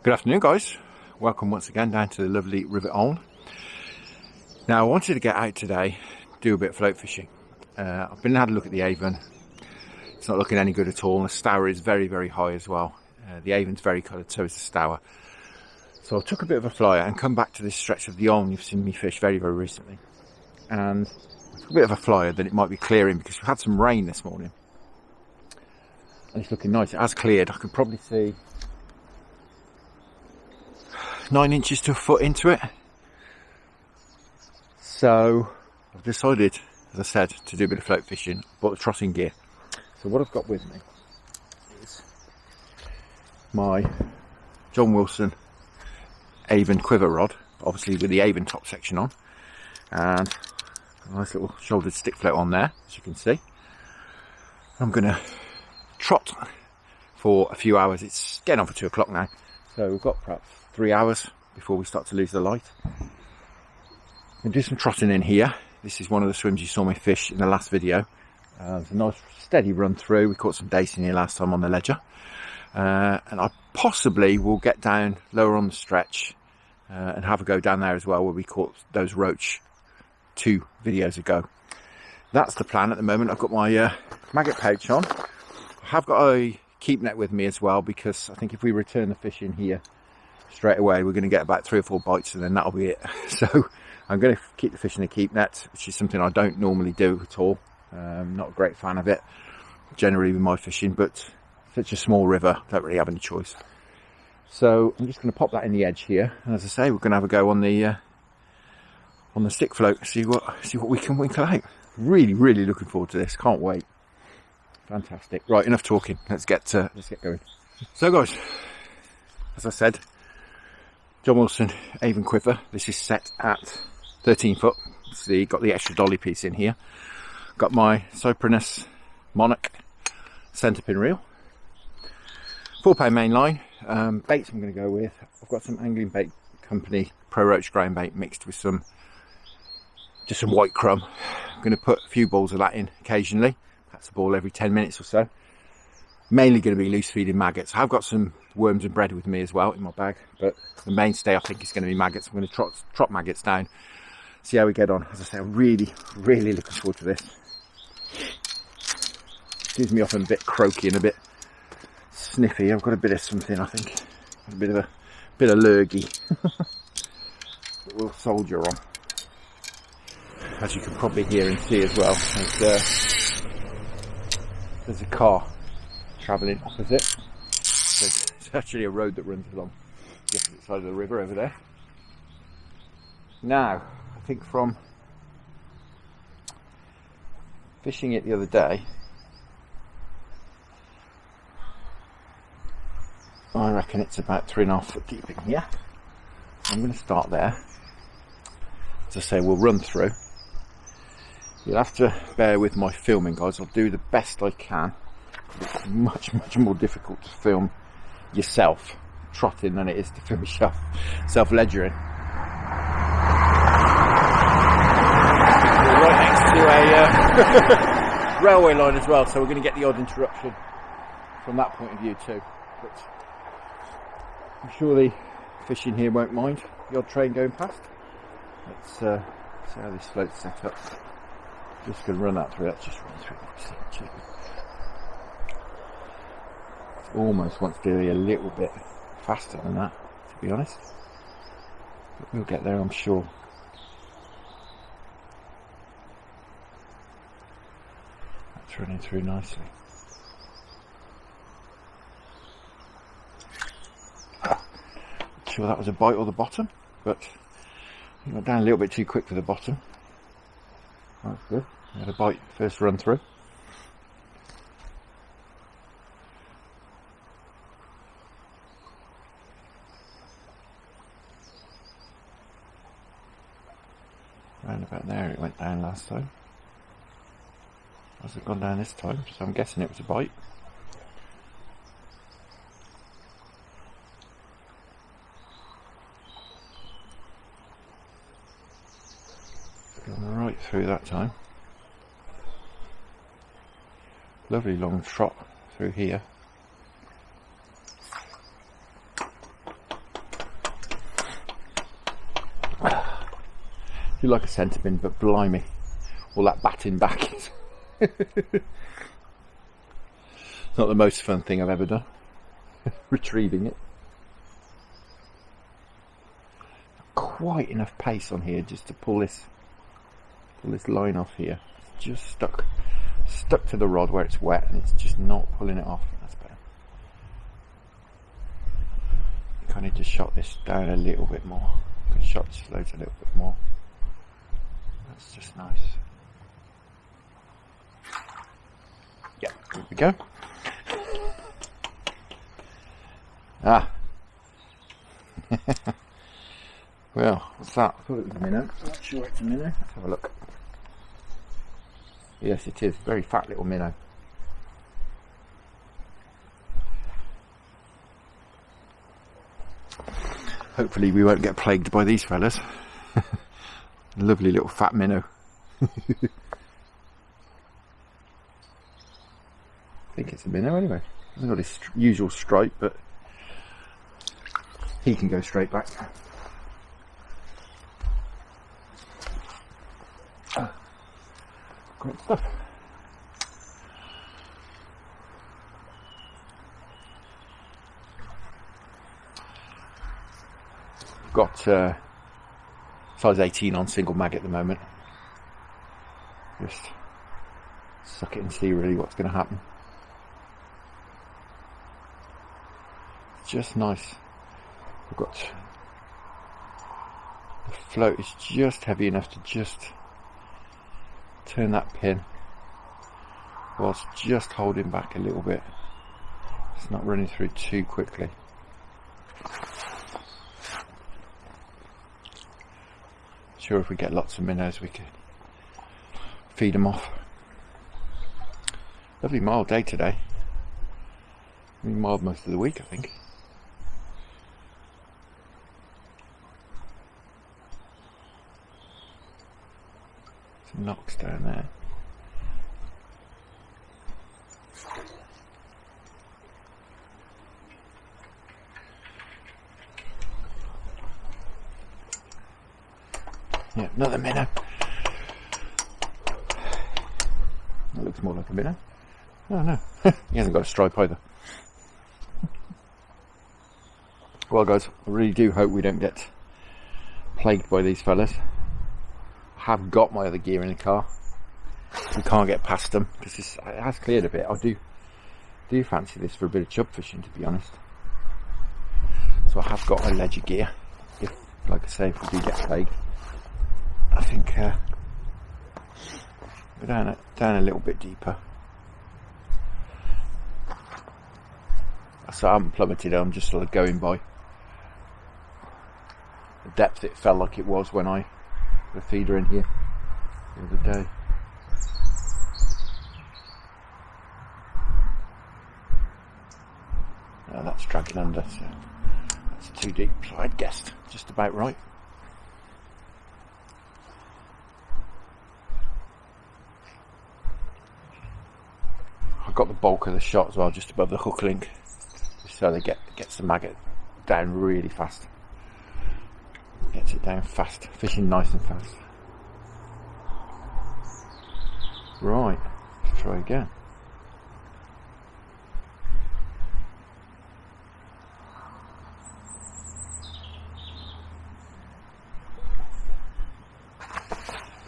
Good afternoon, guys. Welcome once again down to the lovely River Avon. Now, I wanted to get out today, do a bit of float fishing. I've been and had a look at the Avon. It's not looking any good at all, and the stour is very, very high as well. The Avon's very coloured, so is the stour. So I took a bit of a flyer and come back to this stretch of the Avon you've seen me fish very, very recently. And I took a bit of a flyer that it might be clearing because we had some rain this morning. And it's looking nice. It has cleared. I can probably see 9 inches to a foot into it. So I've decided, as I said, to do a bit of float fishing. Bought the trotting gear. So what I've got with me is my John Wilson Avon Quiver rod, obviously with the Avon top section on, and a nice little shouldered stick float on there, as you can see. I'm going to trot for a few hours. It's getting on for 2 o'clock now, so we've got perhaps 3 hours before we start to lose the light. We'll do some trotting in here. This is one of the swims you saw me fish in the last video. It's a nice steady run through. We caught some dace in here last time on the ledger. And I possibly will get down lower on the stretch and have a go down there as well, where we caught those roach 2 videos ago. That's the plan at the moment. I've got my maggot pouch on. I have got a keep net with me as well, because I think if we return the fish in here straight away, we're going to get about 3 or 4 bites, and then that'll be it. So I'm going to keep the fish in a keep net, which is something I don't normally do at all. Not a great fan of it generally with my fishing, but such a small river, don't really have any choice. So I'm just going to pop that in the edge here, and as I say, we're going to have a go on the stick float, see what we can winkle out. Really looking forward to this. Can't wait. Fantastic. Right, enough talking. Let's get going. So guys, as I said, John Wilson Avon Quiver. This is set at 13 foot. See, got the extra dolly piece in here. Got my Cyprinus Monarch Centrepin reel. 4-pound main line. Baits I'm going to go with. I've got some Angling Bait Company Pro Roach Groundbait mixed with some white crumb. I'm going to put a few balls of that in occasionally. That's a ball every 10 minutes or so. Mainly going to be loose feeding maggots. I've got some worms and bread with me as well in my bag, but the mainstay I think is going to be maggots. I'm going to trot maggots down, see how we get on. As I say, I'm really looking forward to this. Excuse me, often a bit croaky and a bit sniffy. I've got a bit of something, I think, a bit of lurgy. But we'll soldier on. As you can probably hear and see as well, there's a car travelling opposite. It's actually a road that runs along the opposite side of the river over there. Now, I think from fishing it the other day, I reckon it's about 3.5 foot deep in here. I'm going to start there. As I say, we'll run through. You'll have to bear with my filming, guys. I'll do the best I can. It's much more difficult to film yourself trotting than it is to film yourself self-ledgering. We're right next to a railway line as well, so we're going to get the odd interruption from that point of view too. But I'm sure the fishing here won't mind the odd train going past. Let's see how this float's set up. Just going to run that through. Let's just run through it. Almost wants to be a little bit faster than that, to be honest. But we'll get there, I'm sure. That's running through nicely. Not sure that was a bite or the bottom, but I went down a little bit too quick for the bottom. That's good. I had a bite first run through. Round about there it went down last time. Has it gone down this time? So I'm guessing it was a bite. Gone right through that time. Lovely long trot through here. do like a Centrepin, but blimey, all that batting back is not the most fun thing I've ever done. Retrieving it. Quite enough pace on here just to pull this line off here. It's just stuck to the rod where it's wet, and it's just not pulling it off. That's better. I think I need to shot this down a little bit more. I can shot this loads a little bit more. That's just nice. Yeah, here we go. Ah. Well, what's that? I thought it was a minnow. I'm not sure it's a minnow. Let's have a look. Yes, it is. Very fat little minnow. Hopefully we won't get plagued by these fellas. Lovely little fat minnow. I think it's a minnow anyway. He's got his usual stripe, but he can go straight back. Great stuff. Got size 18 on single mag at the moment. Just suck it and see really what's going to happen. It's just nice. We've got the float is just heavy enough to just turn that pin whilst just holding back a little bit. It's not running through too quickly. Sure, if we get lots of minnows we can feed them off. Lovely mild day today. Been mild most of the week, I think. Some knocks down there. Yeah, another minnow. That looks more like a minnow. Oh no, he hasn't got a stripe either. Well guys, I really do hope we don't get plagued by these fellas. I have got my other gear in the car. We can't get past them because it has cleared a bit. I do fancy this for a bit of chub fishing, to be honest. So I have got my ledger gear. If, like I say, if we do get plagued, I think go down a little bit deeper. So I haven't plummeted. I'm just sort of going by the depth. It felt like it was when I put the feeder in here the other day. Oh, that's dragging under, so that's too deep. So I'd guessed just about right. I've got the bulk of the shot as well, just above the hook link, so they gets the maggot down really fast. Gets it down fast, fishing nice and fast. Right, let's try again.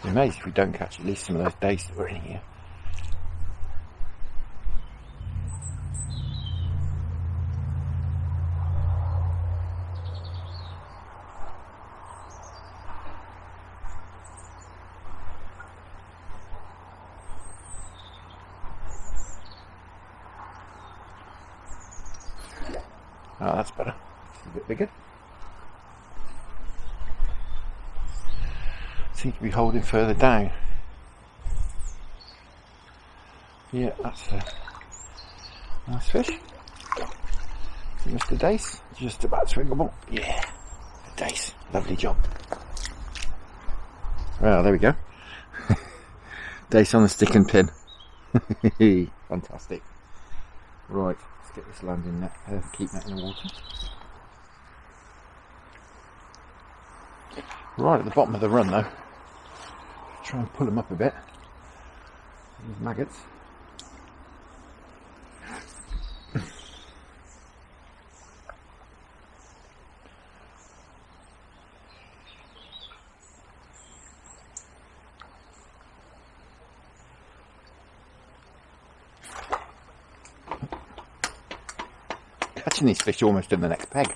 Be amazed if we don't catch at least some of those dace that were in here. Oh, that's better. It's a bit bigger. Seems to be holding further down. Yeah, that's a nice fish. Mr. Dace, just about swingable. Yeah, the dace. Lovely job. Well, there we go. Dace on the stick and pin. Fantastic. Right. Get this landing net, keep that in the water. Right at the bottom of the run though, try and pull them up a bit. These maggots. Catching these fish almost in the next peg.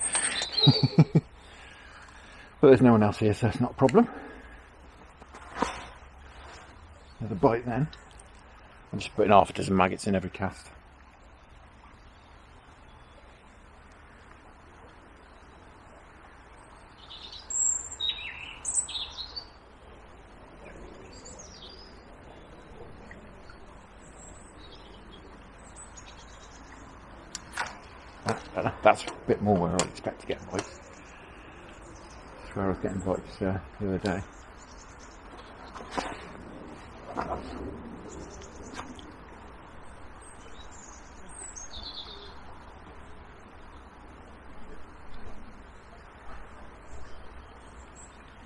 But there's no one else here, so it's not a problem. Another bite then. I'm just putting half a dozen maggots in every cast. That's a bit more where I expect to get bites. That's where I was getting bites the other day.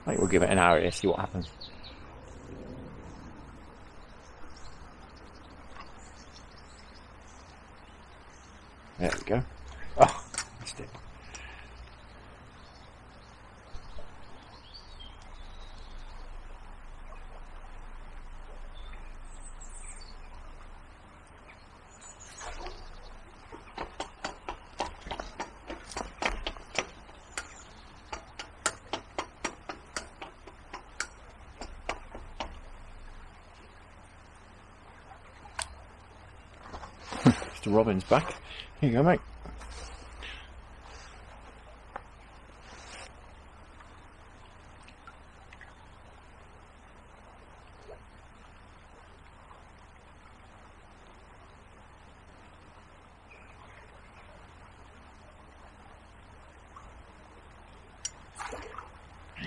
I think we'll give it an hour here, see what happens. There we go. Oh, missed it. Mr. Robin's back. Here you go, mate.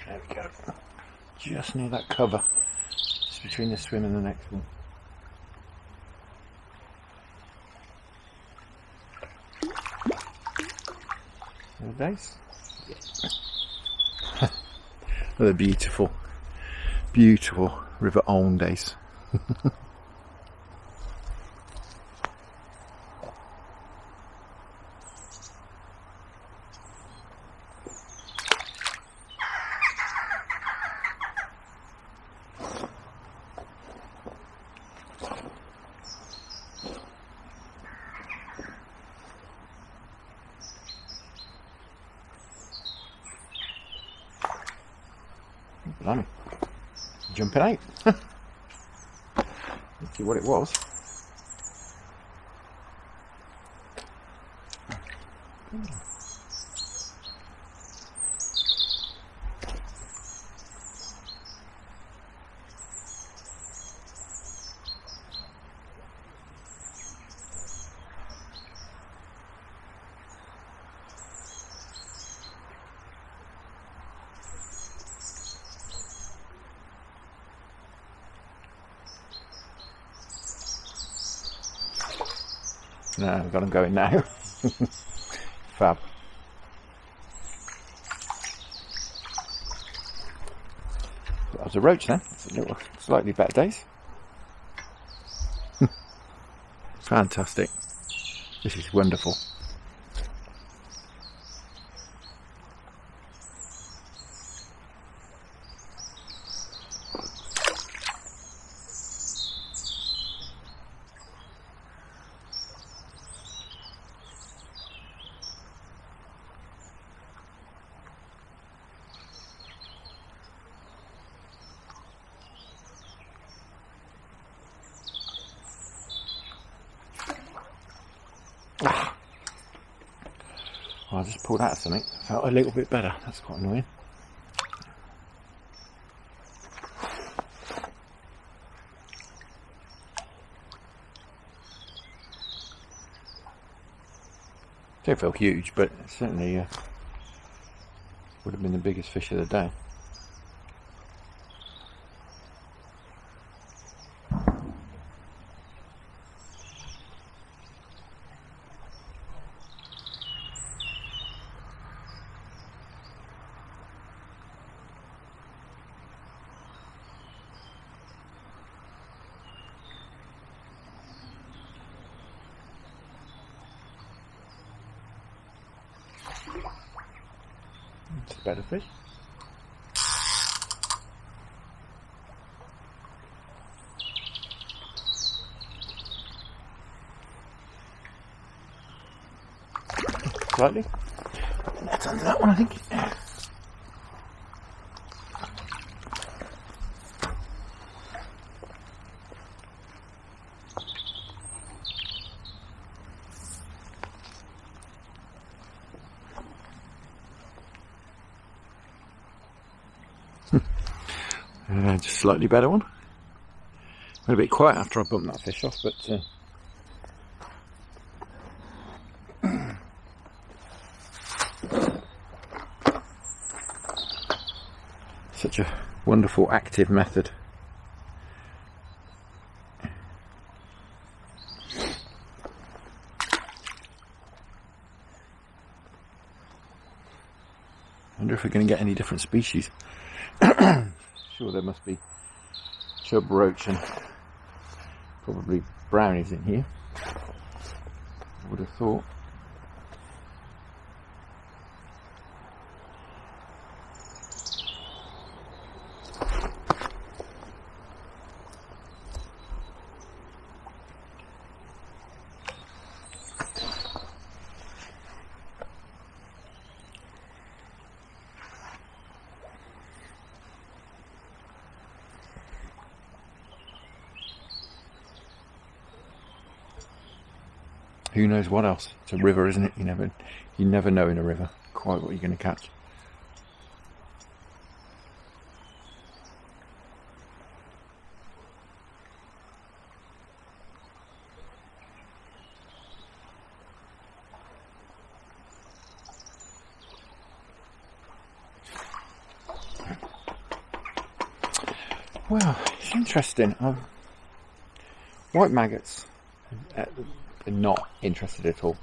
There we go. Just near that cover. Just between this swim and the next one. Dace. Yeah. Another beautiful, beautiful river own dace. Blimey. Jumping out. Let's see what it was. No, I've got them going now. Fab. That was a roach then. It's a little slightly better days. Fantastic. This is wonderful. I just pulled out of something. Felt a little bit better. That's quite annoying. Don't feel huge, but it certainly would have been the biggest fish of the day. It's a better fish. Slightly. That's under that one, I think. Just slightly better one. Went a bit quiet after I bumped that fish off, but such a wonderful active method. I wonder if we're going to get any different species. Sure, there must be chub, roach and probably brownies in here, I would have thought. Who knows what else? It's a river, isn't it? You never know in a river quite what you're going to catch. Well, it's interesting. White maggots are not interested at all.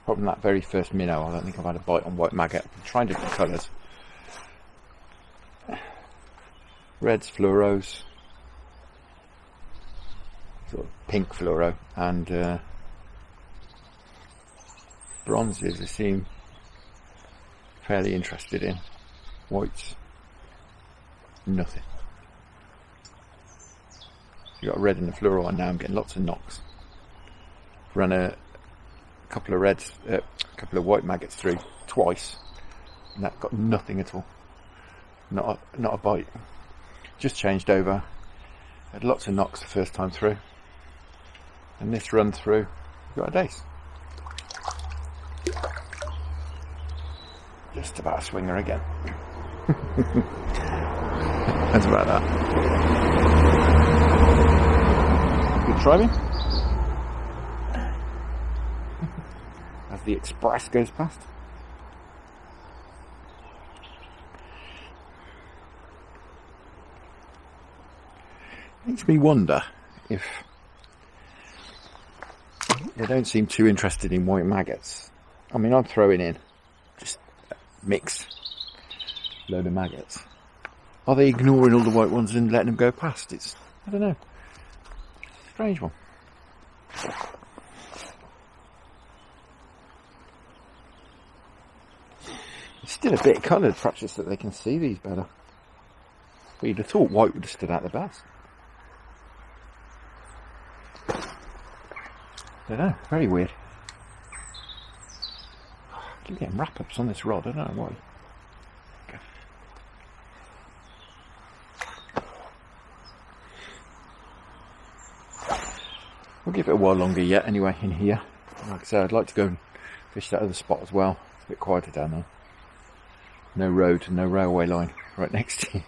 Apart from that very first minnow, I don't think I've had a bite on white maggot. I'm trying different colours. Reds, fluoros, sort of pink fluoro, and bronzes they seem fairly interested in. Whites, nothing. You've got a red and a fluoro on now. I'm getting lots of knocks. Run a couple of reds, a couple of white maggots through twice, and that got nothing at all. Not a bite. Just changed over. Had lots of knocks the first time through, and this run through, got a dace. Just about a swinger again. That's about that. Good try me. As the express goes past. Makes me wonder if they don't seem too interested in white maggots. I mean, I'm throwing in just a mixed load of maggots. Are they ignoring all the white ones and letting them go past? I don't know. Strange one. It's still a bit coloured, perhaps just that they can see these better. But you'd have thought white would have stood out the best. I don't know, very weird. I keep getting wrap-ups on this rod, I don't know why. Okay. We'll give it a while longer yet anyway in here. Like I said, I'd like to go and fish that other spot as well. It's a bit quieter down there. No road, no railway line right next to you.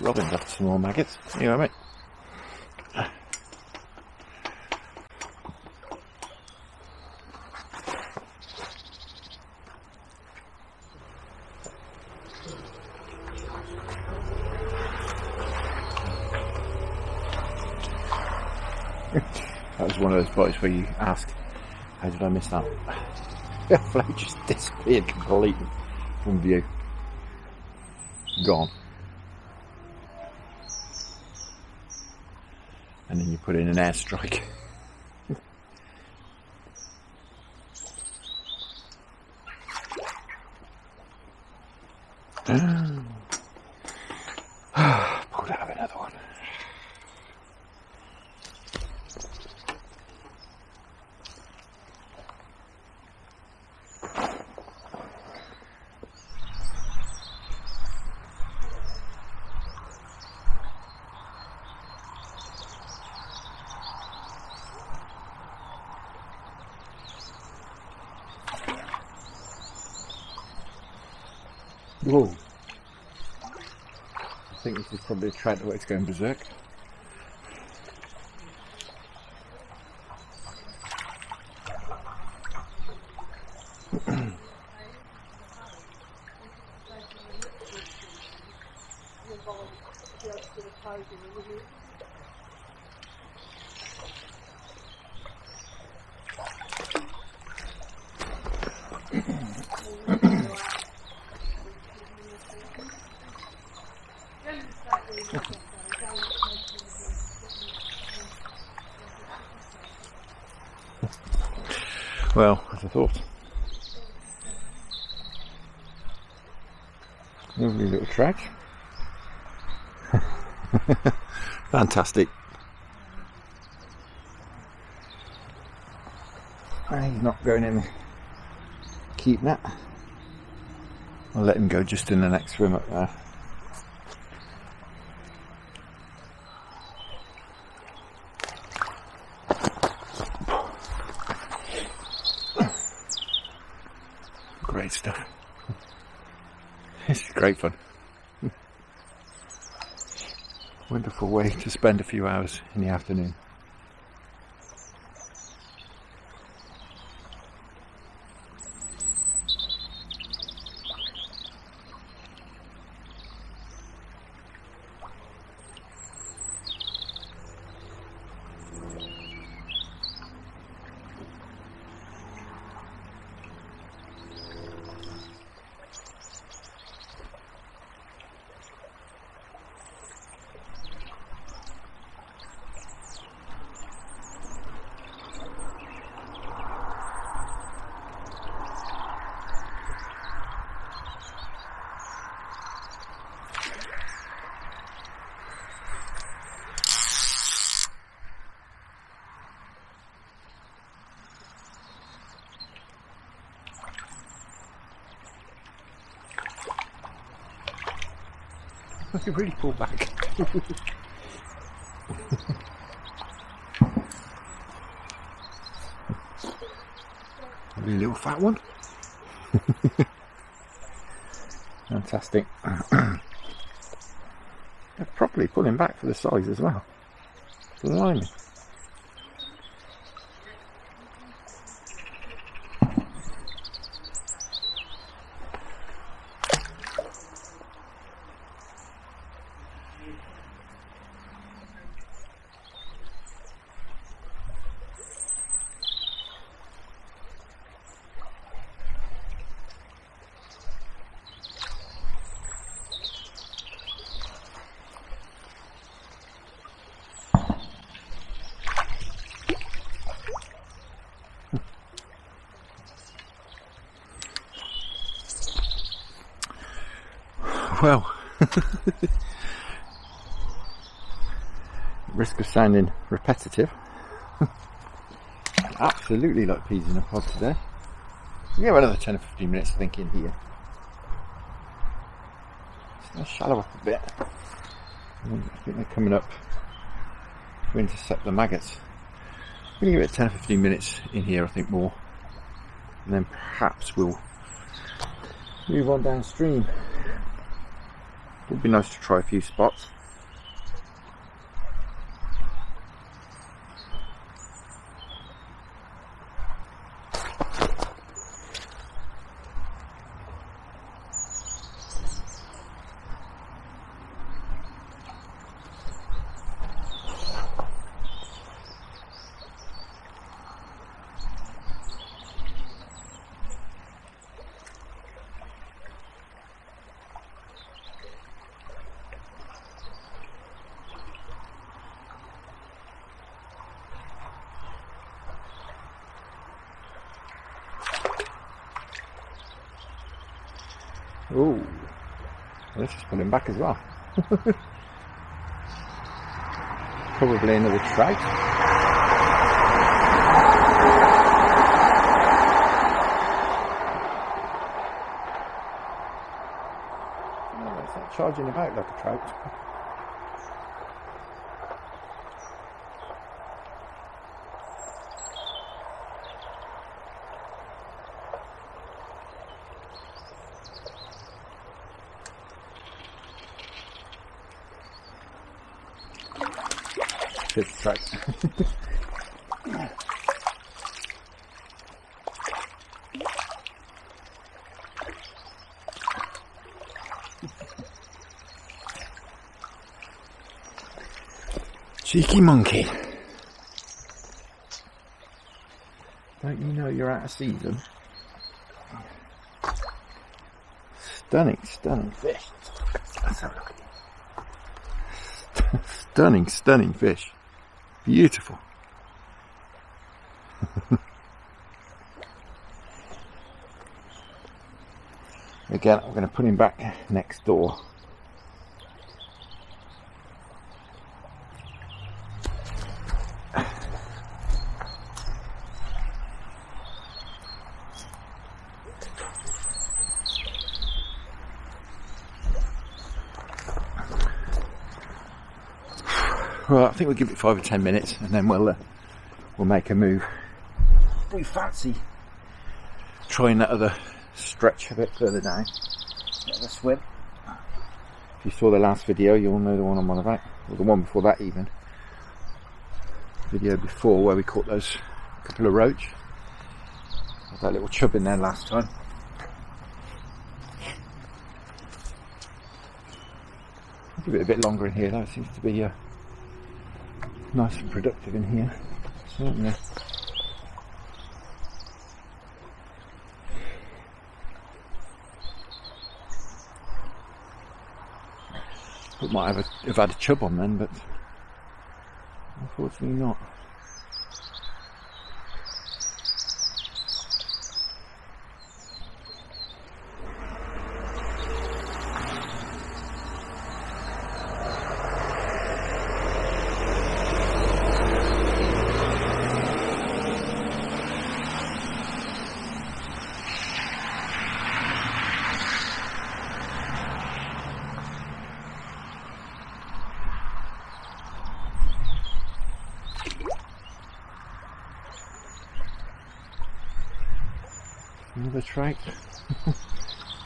Robin's after some more maggots. You know what I mean? That was one of those bites where you ask, how did I miss that? The float just disappeared completely from view. Gone. And then you put in an airstrike. Pulled out another one. Whoa. I think this is probably a trout that it's going berserk. Well, as I thought. Lovely little track. Fantastic. And he's not going in the keep net. I'll let him go just in the next swim up there. Great stuff. It's great fun. Wonderful way to spend a few hours in the afternoon. You really pull back. A little fat one. Fantastic. They're properly pulling back for the size as well. Blimey. Well, risk of sounding repetitive. Absolutely like peas in a pod today. We have another 10 or 15 minutes I think in here. It's going to shallow up a bit. I think they're coming up to intercept the maggots. We're going to give it 10 or 15 minutes in here, I think, more. And then perhaps we'll move on downstream. It would be nice to try a few spots. Ooh, let's just pull him back as well. Probably another trout. No, it's not charging about like a trout. It's trout. Cheeky monkey. Don't you know you're out of season? Stunning, stunning fish. Let's have a look at you. Stunning, stunning fish. Beautiful. Again, I'm going to put him back next door. Well, I think we'll give it 5 or 10 minutes and then we'll make a move. We fancy trying that other stretch a bit further down. Bit of a swim. If you saw the last video, you'll know the one I'm on about, or the one before that even. Video before where we caught those couple of roach. Had that little chub in there last time. I'll give it a bit longer in here though. It seems to be nice and productive in here, certainly. Thought might have had a chub on then, but unfortunately not. Another trout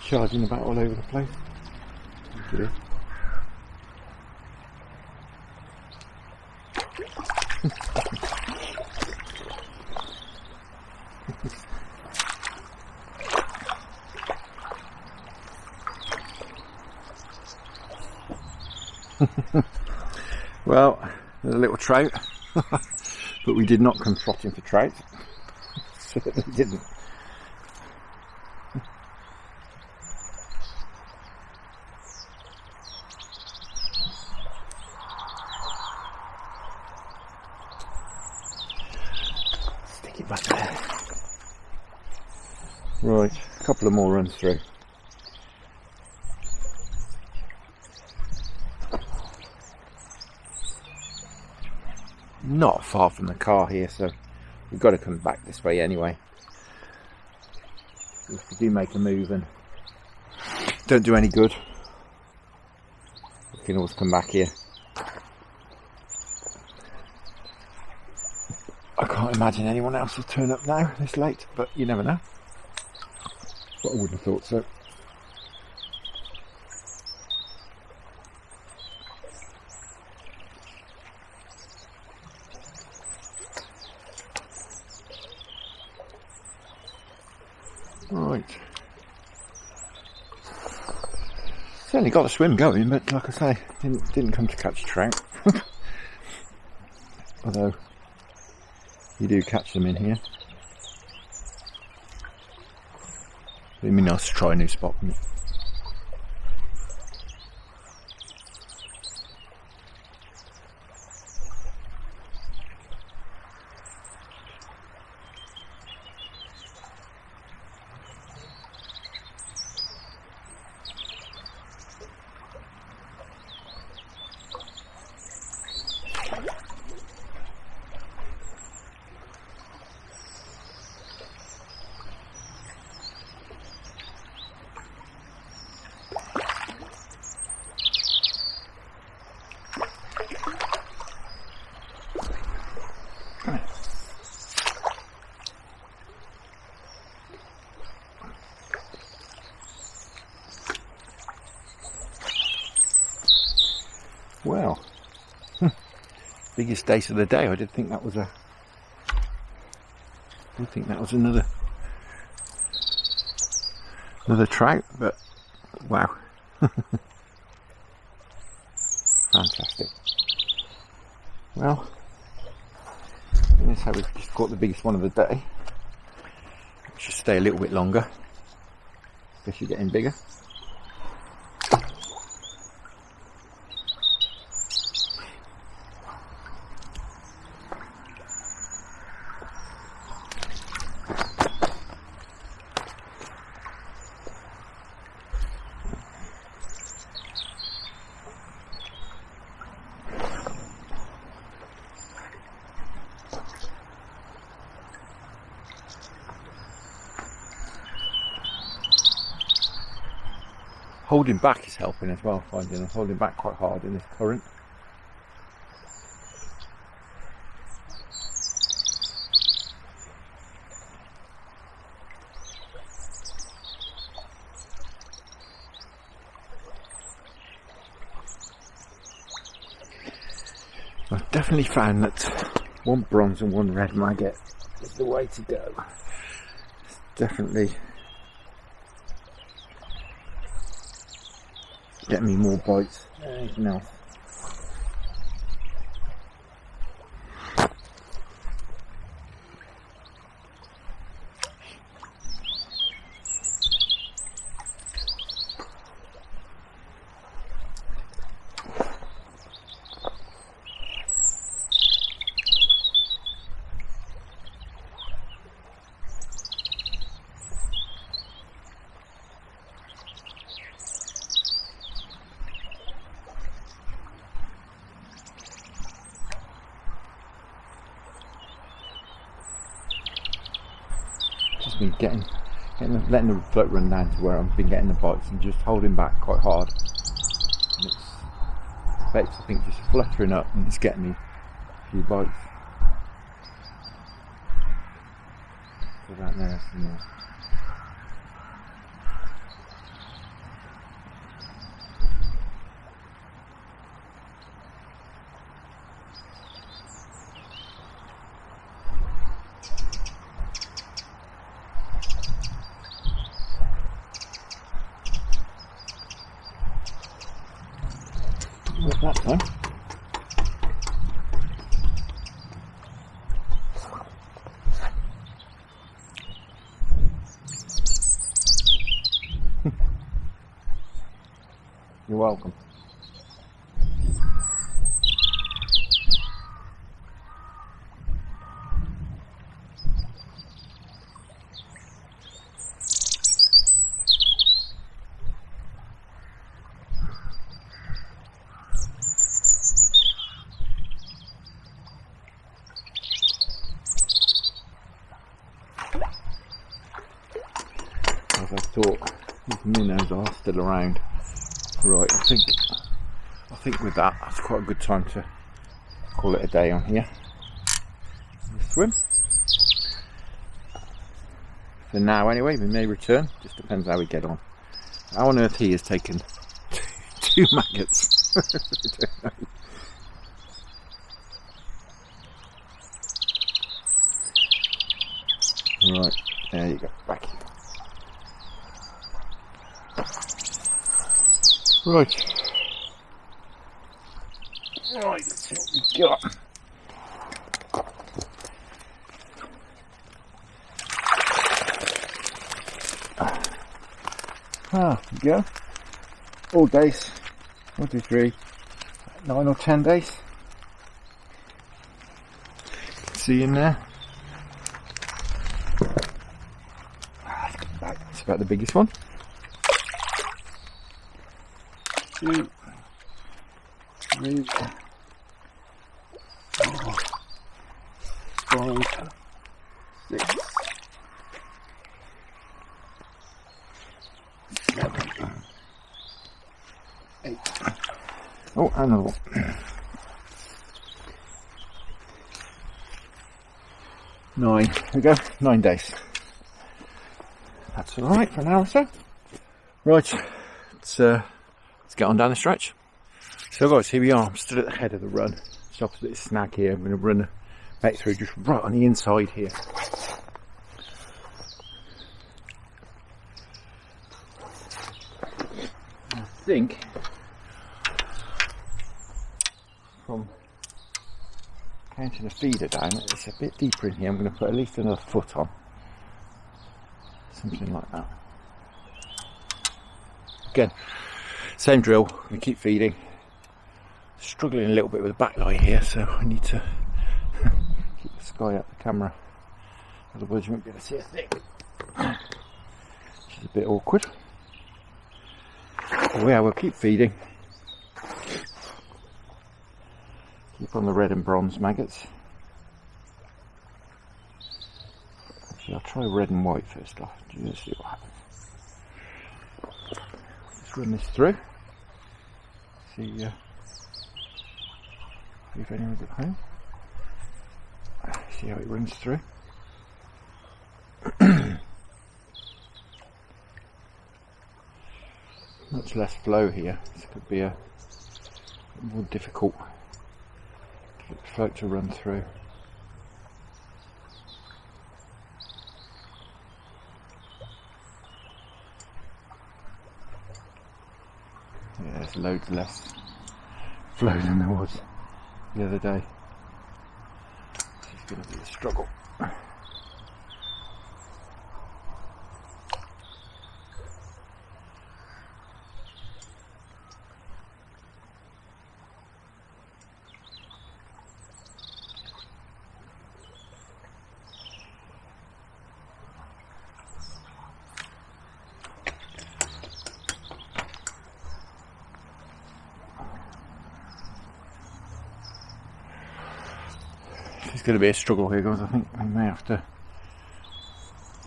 charging about all over the place. Look at it. Well, there's a little trout, but we did not come trotting for trout. Certainly didn't. Stick it back there. Right, a couple of more runs through. Not far from the car here, so we've got to come back this way anyway. If we do make a move and don't do any good, we can always come back here. I can't imagine anyone else will turn up now this late, but you never know. But I wouldn't have thought so. Right. Certainly got the swim going, but like I say, didn't come to catch trout. Although you do catch them in here. It'd be nice to try a new spot. Well, biggest dace of the day. I did think that was another trout, but wow. Fantastic. Well, that's how we've just caught the biggest one of the day. We should stay a little bit longer, especially getting bigger. Holding back is helping as well, finding I'm holding back quite hard in this current. I've definitely found that one bronze and one red maggot is the way to go. It's definitely get me more bites than anything else. Been letting the float run down to where I've been getting the bites and just holding back quite hard. And it's baits, I think, just fluttering up and it's getting me a few bites. So that there's some more. That time. You're welcome. I thought these minnows are still around. Right, I think with that, that's quite a good time to call it a day on here. Swim. For now anyway, we may return, just depends how we get on. How on earth he has taken two maggots? I don't know. Right, there you go, back here. Right. Right, let's see what we got. There we go. All dace. 1, 2, 3, 9 or 10 dace. See in there. That's about the biggest one. 2, 3, 4, 5, 6, 7, 8. Oh, another one. 9. There we go, 9 days. That's alright for an hour or so. Right, let's get on down the stretch. So guys, here we are. I'm stood at the head of the run. Just opposite this snag here. I'm going to run back through just right on the inside here. I think from counting the feeder down, it's a bit deeper in here. I'm going to put at least another foot on. Something like that. Again, same drill. I'm going to keep feeding. Struggling a little bit with the backlight here, so I need to keep the sky out the camera. Otherwise you won't be able to see a thing. Which is a bit awkward. So yeah, we'll keep feeding. Keep on the red and bronze maggots. Actually, I'll try red and white first off. Just see what happens. Let's run this through. See if anyone's at home. See how it runs through. Much less flow here. This could be a more difficult float to run through. Yeah, there's loads less flow than there was the other day. This is going to be a struggle. It's going to be a struggle here, guys. I think we may have to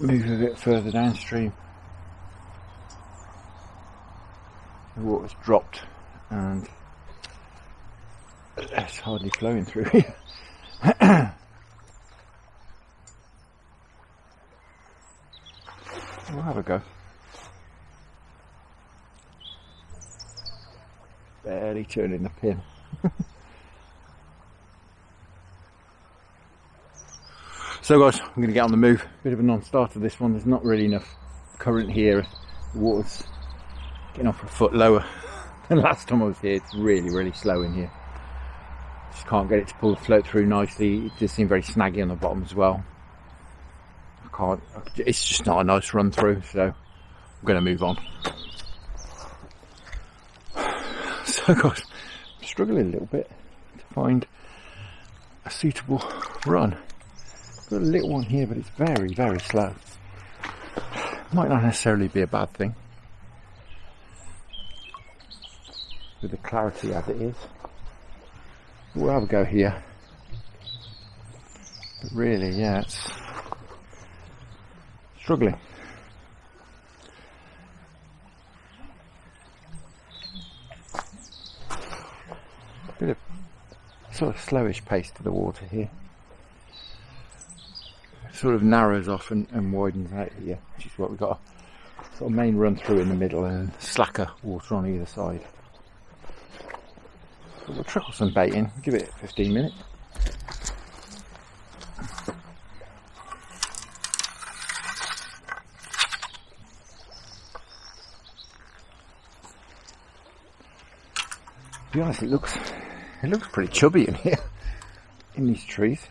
move a bit further downstream. The water's dropped and it's hardly flowing through here. We'll have a go. Barely turning the pin. So guys, I'm going to get on the move. Bit of a non-starter this one. There's not really enough current here. The water's getting off a foot lower than last time I was here. It's really slow in here. Just can't get it to pull the float through nicely. It does seem very snaggy on the bottom as well. It's just not a nice run through, so I'm going to move on. So guys, I'm struggling a little bit to find a suitable run. Got a little one here, but it's very slow. Might not necessarily be a bad thing with the clarity as it is. We'll have a go here. But really, yeah, it's struggling. Bit of sort of slowish pace to the water here. Sort of narrows off and widens out here, which is what we've got a sort of main run through in the middle and slacker water on either side. So we'll trickle some bait in, give it 15 minutes. To be honest, it looks pretty chubby in here, in these trees.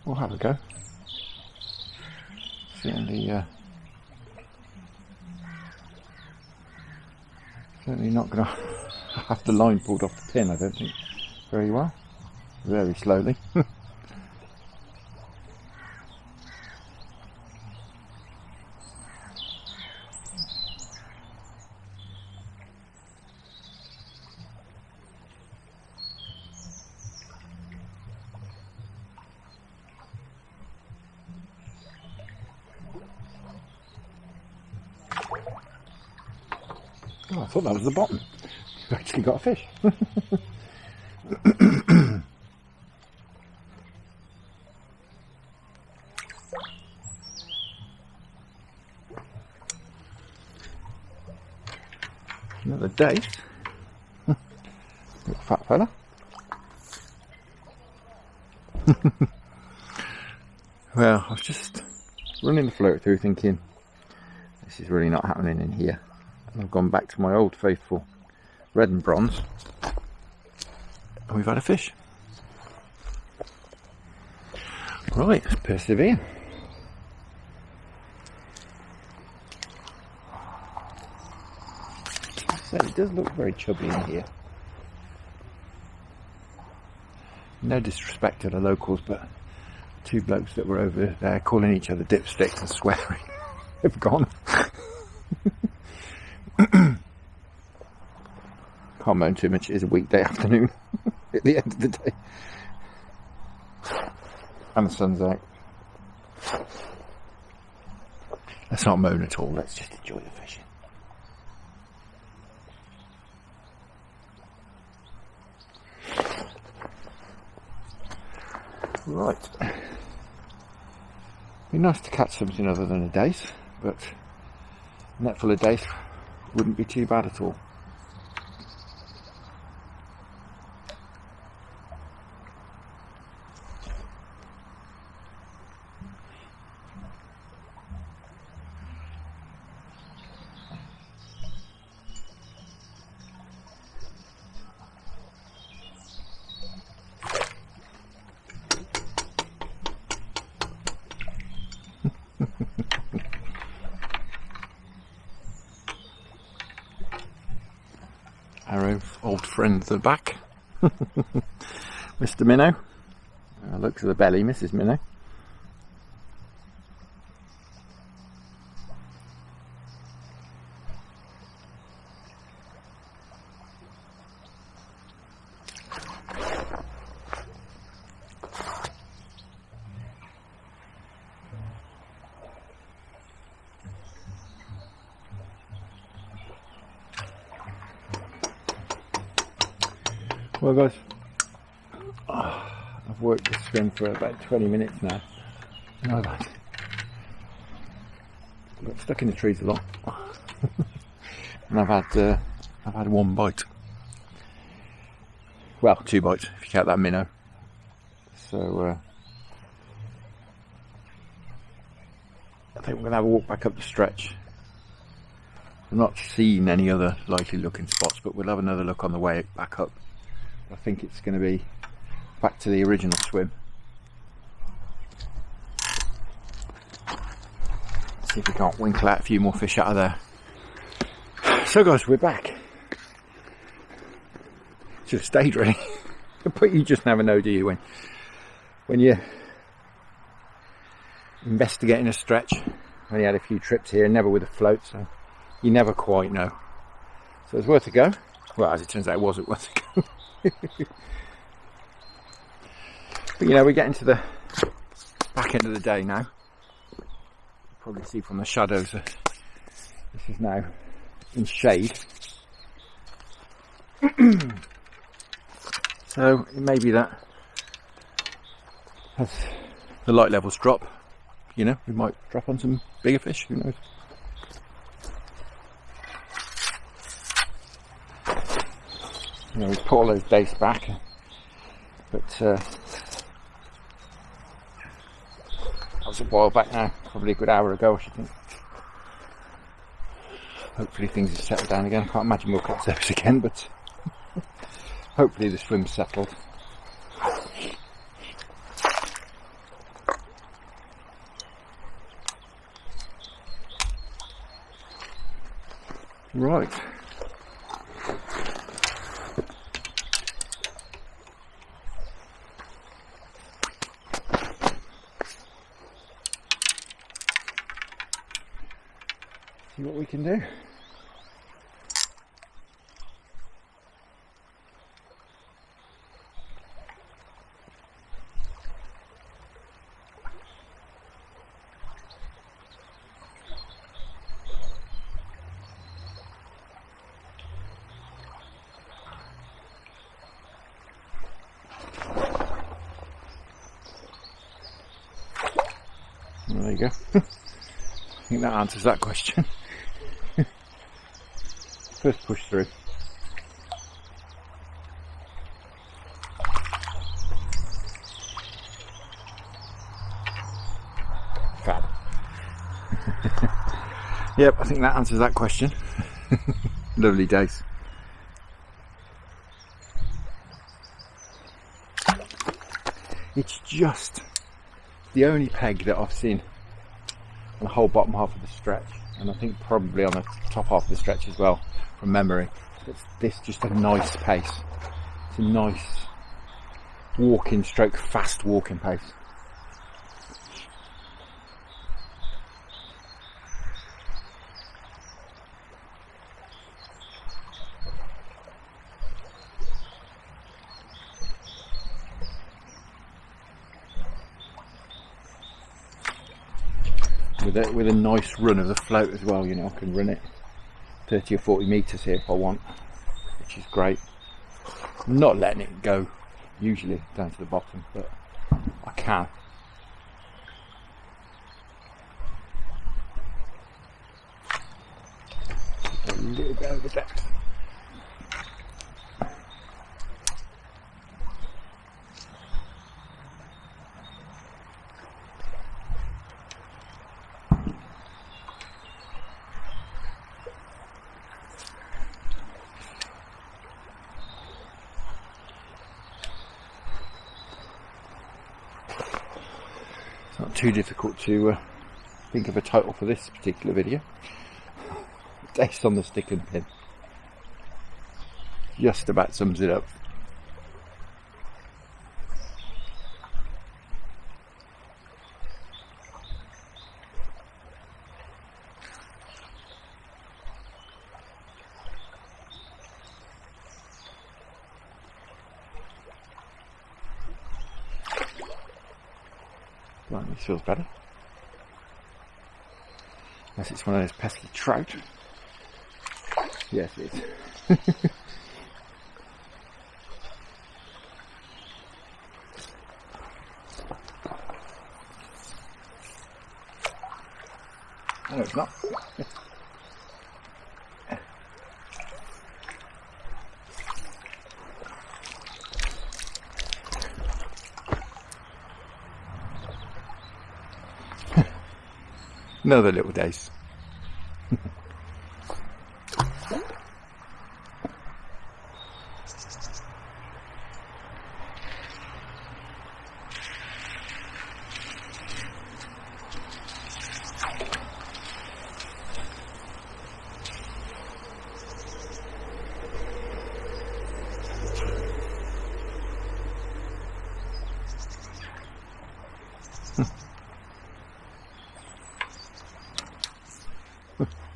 We'll have a go. Certainly not going to have the line pulled off the pin, I don't think, very well. Very slowly. Oh, I thought that was the bottom. You've actually got a fish. Another dace. Little fat fella. Well, I was just running the float through thinking this is really not happening in here. And I've gone back to my old faithful red and bronze. And we've had a fish. Right, let's persevere. So it does look very chubby in here. No disrespect to the locals, but two blokes that were over there calling each other dipsticks and swearing have gone. Can't moan too much, it is a weekday afternoon at the end of the day. And the sun's out. Let's not moan at all, let's just enjoy the fishing. Right. Be nice to catch something other than a dace, but a net full of dace wouldn't be too bad at all. Our old friend at the back, Mr. Minnow. Looks at the belly, Mrs. Minnow. Well guys, I've worked this swim for about 20 minutes now, and I've got stuck in the trees a lot, and I've had one bite. Well, 2 bites if you count that minnow. So I think we're going to have a walk back up the stretch. I've not seen any other likely looking spots, but we'll have another look on the way back up. I think it's going to be back to the original swim. See if we can't winkle out a few more fish out of there. So guys, we're back. Should have stayed really. But you just never know, do you, when you're investigating a stretch. I only had a few trips here, never with a float, so you never quite know. So it's worth a go. Well, as it turns out, it wasn't worth a go. But you know, we're getting to the back end of the day now. You'll probably see from the shadows that this is now in shade. So it may be that as the light levels drop, you know, we might drop on some bigger fish, who knows. You know, we put all those dace back, but that was a while back now, probably a good hour ago I should think. Hopefully things have settled down again. I can't imagine we'll catch those again, but hopefully the swim's settled. Right. See what we can do. Well, there you go. I think that answers that question. First push through. Fab. Yep, I think that answers that question. Lovely dace. It's just the only peg that I've seen on the whole bottom half of the stretch, and I think probably on the top half of the stretch as well, from memory. It's this just a nice pace. It's a nice walking stroke, fast walking pace. With a nice run of the float as well, you know, I can run it 30 or 40 metres here if I want, which is great. I'm not letting it go usually down to the bottom, but I can. A little bit over depth. Not too difficult to think of a title for this particular video. Dace on the stick and pin. Just about sums it up. Right, this feels better. Unless it's one of those pesky trout. Yes, it is. No, it's not. Another little dace.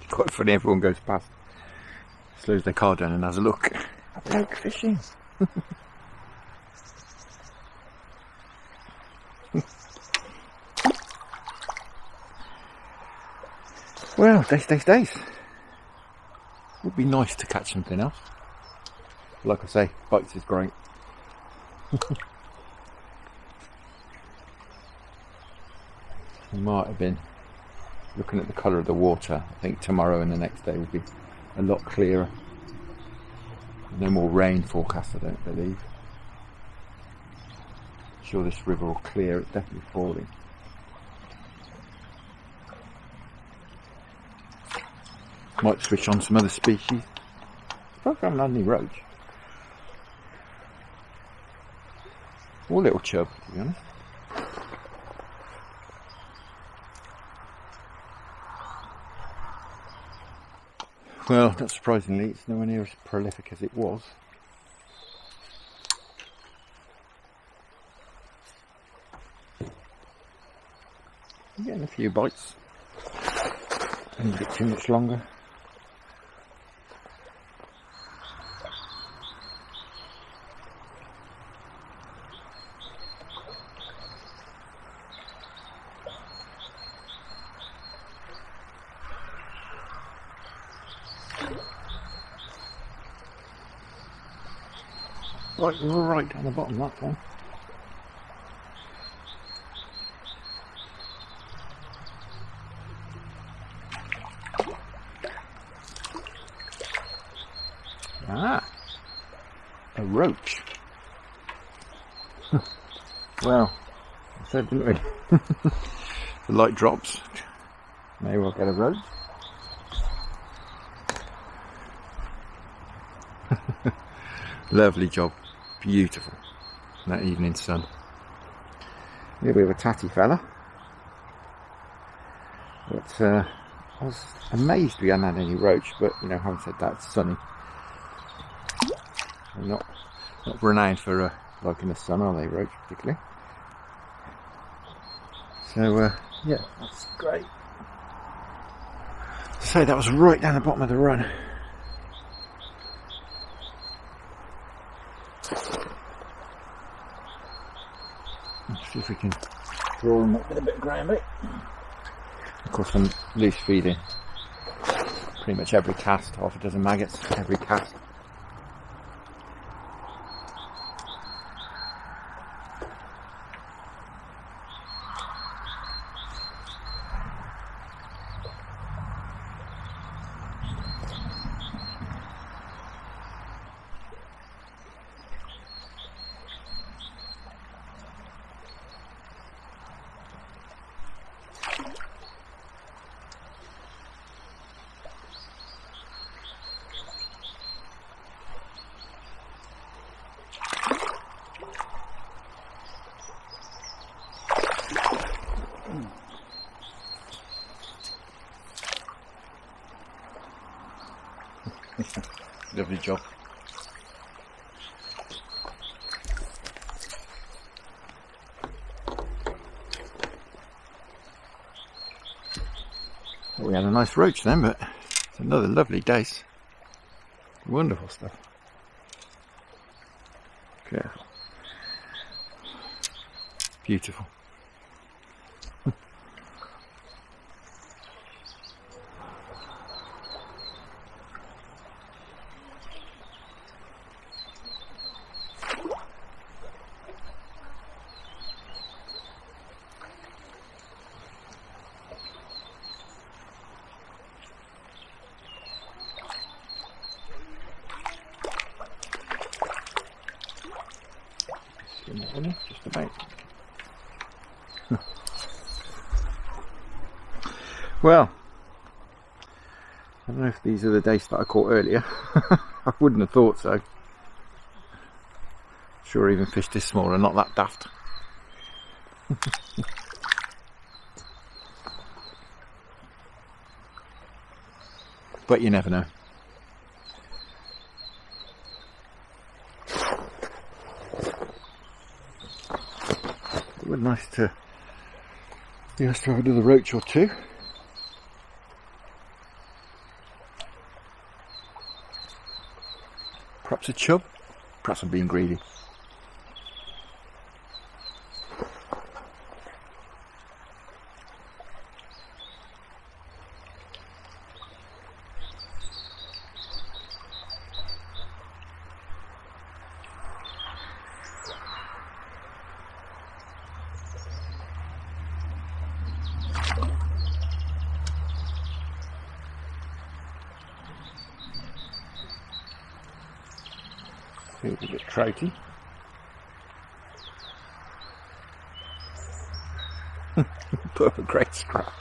Quite funny, everyone goes past, slows their car down and has a look. Have a look, fishing. Well, dace. Would be nice to catch something else. Like I say, bites is great. Might have been looking at the colour of the water. I think tomorrow and the next day will be a lot clearer. No more rain forecast, I don't believe. I'm sure this river will clear, it's definitely falling. Might switch on some other species. Probably haven't had any roach. Or little chub, to be honest. Well, not surprisingly, it's nowhere near as prolific as it was. I'm getting a few bites. Don't give it too much longer. Right, we're right down the bottom, that one. Ah, a roach. Well, I said, didn't we? The light drops. May well get a roach. Lovely job. Beautiful. That evening sun. Here we have a tatty fella. But I was amazed we hadn't had any roach, but you know, having said that, it's sunny. They're not renowned for liking the sun, are they, roach particularly? So yeah, that's great. So that was right down the bottom of the run. Let's see if we can draw them up with a bit of groundbait. Of course, I'm loose feeding pretty much every cast, half a dozen maggots every cast. Lovely job. Well, we had a nice roach then, but it's another lovely dace. Wonderful stuff. Careful. Beautiful. Just about. Well, I don't know if these are the dace that I caught earlier. I wouldn't have thought so. Sure, even fish this small are not that daft. But you never know. It would be nice to have another roach or two. Perhaps a chub. Perhaps I'm being greedy. Feels a bit troty. Put up a great scrap.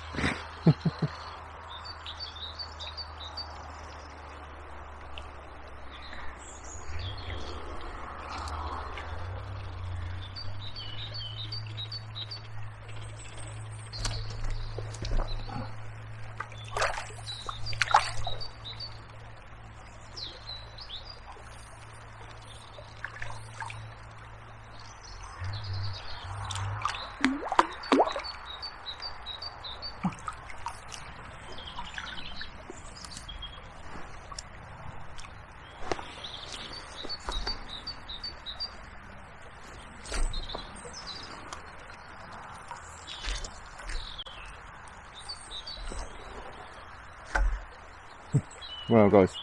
Well guys,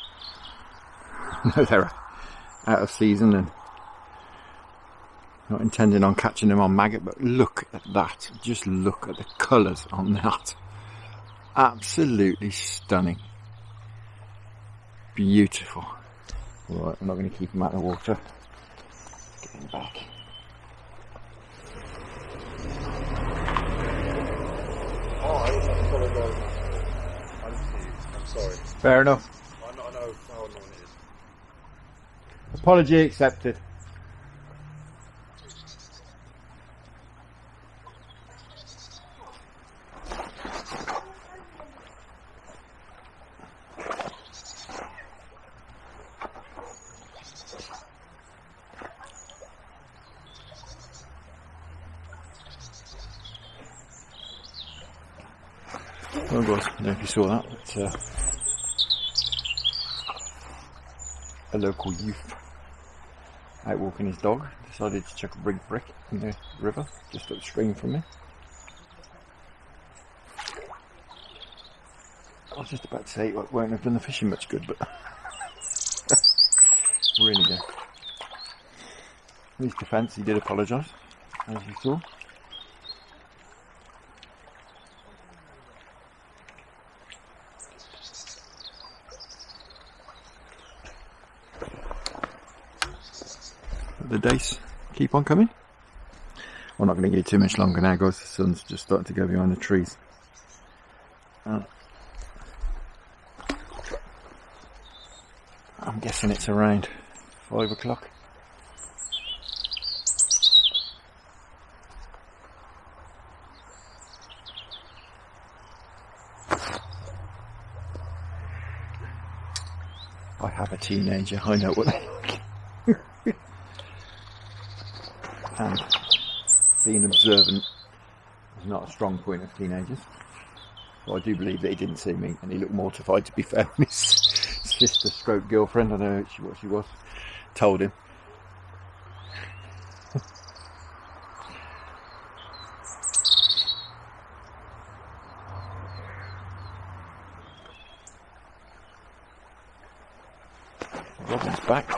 no, they're out of season and not intending on catching them on maggot, but look at that, just look at the colours on that. Absolutely stunning. Beautiful. Right, I'm not going to keep him out of the water. Get him back. Oh, I apologise. I'm sorry. Fair enough. I know how annoying it is. Apology accepted. Well guys, I don't know if you saw that, but a local youth out walking his dog decided to chuck a big brick in the river just upstream from me. I was just about to say it won't have done the fishing much good, but we're in again. In his defence, he did apologise, as you saw. The dace keep on coming. We're not going to get too much longer now guys, the sun's just starting to go behind the trees. I'm guessing it's around 5 o'clock. I have a teenager, I know what they like. And being observant is not a strong point of teenagers. So I do believe that he didn't see me, and he looked mortified, to be fair, when his sister stroke girlfriend, I don't know what she was, told him. Robin's back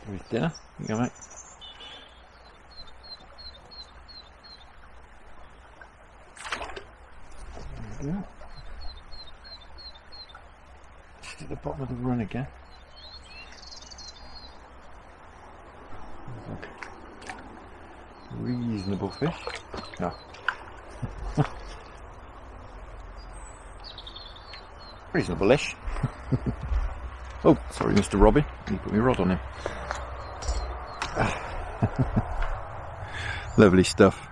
for his dinner. You go, mate. There we go. Just at the bottom of the run again. Like reasonable fish. No. Reasonable-ish. Oh, sorry, Mr. Robbie. You put my rod on him. Lovely stuff.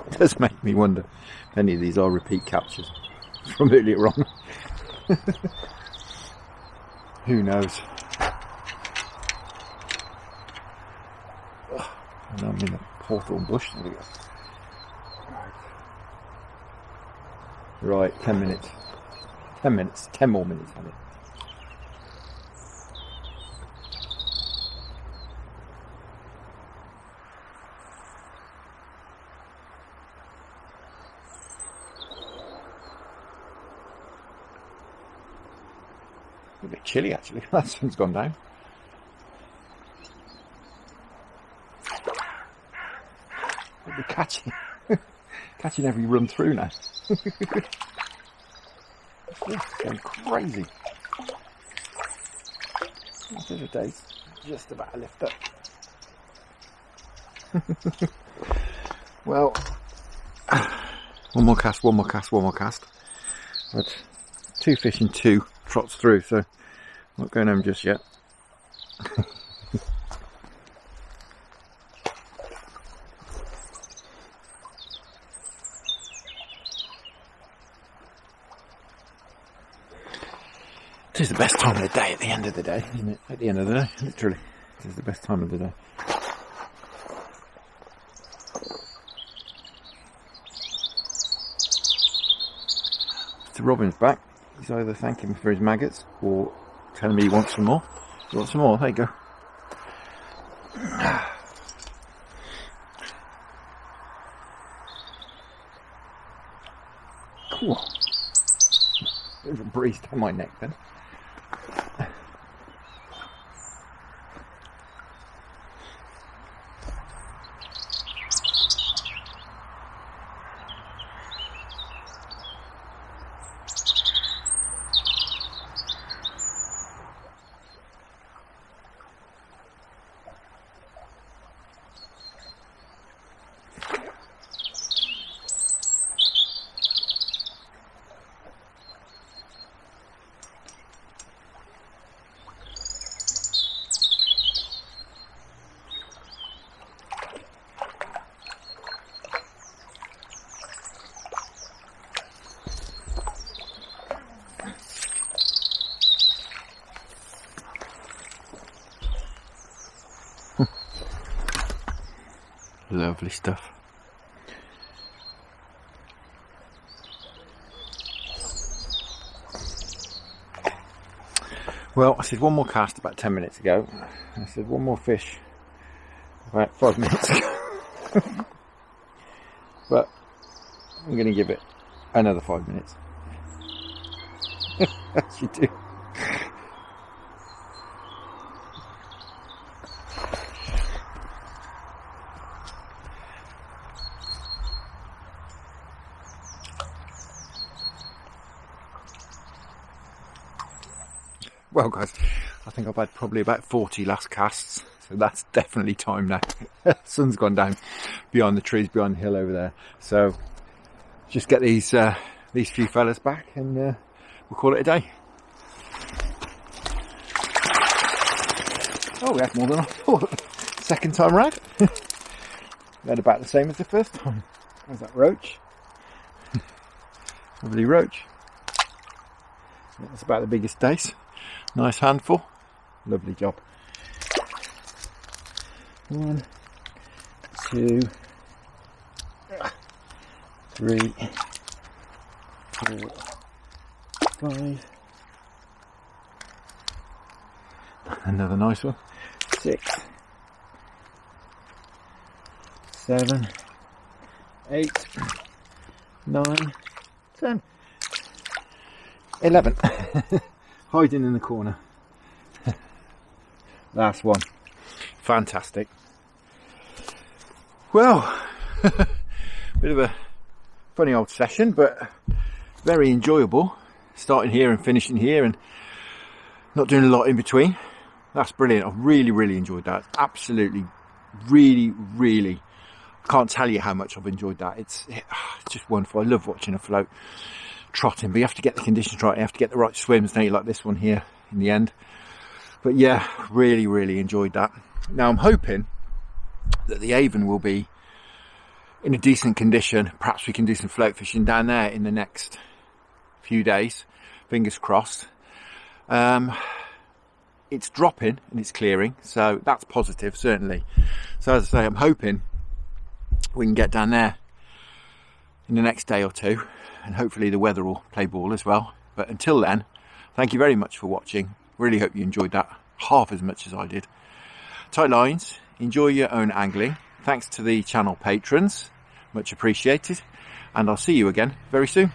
It does make me wonder if any of these are repeat captures from earlier on. Who knows? And I'm in a hawthorn bush. There we go. Right, 10 minutes. 10 minutes. 10 more minutes on it. A bit chilly actually. That sun's gone down. We'll be catching every run through now. It's going crazy. This is a dace just about to lift up. Well, one more cast. But 2 fish and 2 trots through, so I'm not going home just yet. It is the best time of the day at the end of the day, isn't it? At the end of the day, literally. It is the best time of the day. Mr. Robin's back. He's either thanking me for his maggots or telling me he wants some more. You want some more? There you go. Cool. Bit of a breeze down my neck then. Lovely stuff. Well, I said one more cast about 10 minutes ago. I said one more fish about 5 minutes ago. But I'm going to give it another 5 minutes. As you do. Well guys, I think I've had probably about 40 last casts, so that's definitely time now. Sun's gone down behind the trees, behind the hill over there. So just get these few fellas back and we'll call it a day. Oh, we had more than I thought. Second time round. We had about the same as the first time. There's that roach. Lovely roach. That's about the biggest dace. Nice handful. Lovely job. 1, 2, 3, 4, 5. Another nice one. 6, 7, 8, 9, 10, 11. Hiding in the corner. Last one. Fantastic. Well, bit of a funny old session, but very enjoyable. Starting here and finishing here and not doing a lot in between. That's brilliant. I've really enjoyed that. Absolutely, really. I can't tell you how much I've enjoyed that. It's just wonderful. I love watching a float trotting, but you have to get the conditions right. You have to get the right swims, don't you, like this one here in the end. But yeah, really enjoyed that. Now I'm hoping that the Avon will be in a decent condition. Perhaps we can do some float fishing down there in the next few days. Fingers crossed. It's dropping and it's clearing, so that's positive, certainly. So as I say, I'm hoping we can get down there in the next day or two, and hopefully the weather will play ball as well. But until then, thank you very much for watching. Really hope you enjoyed that half as much as I did. Tight lines, enjoy your own angling. Thanks to the channel patrons, much appreciated, and I'll see you again very soon.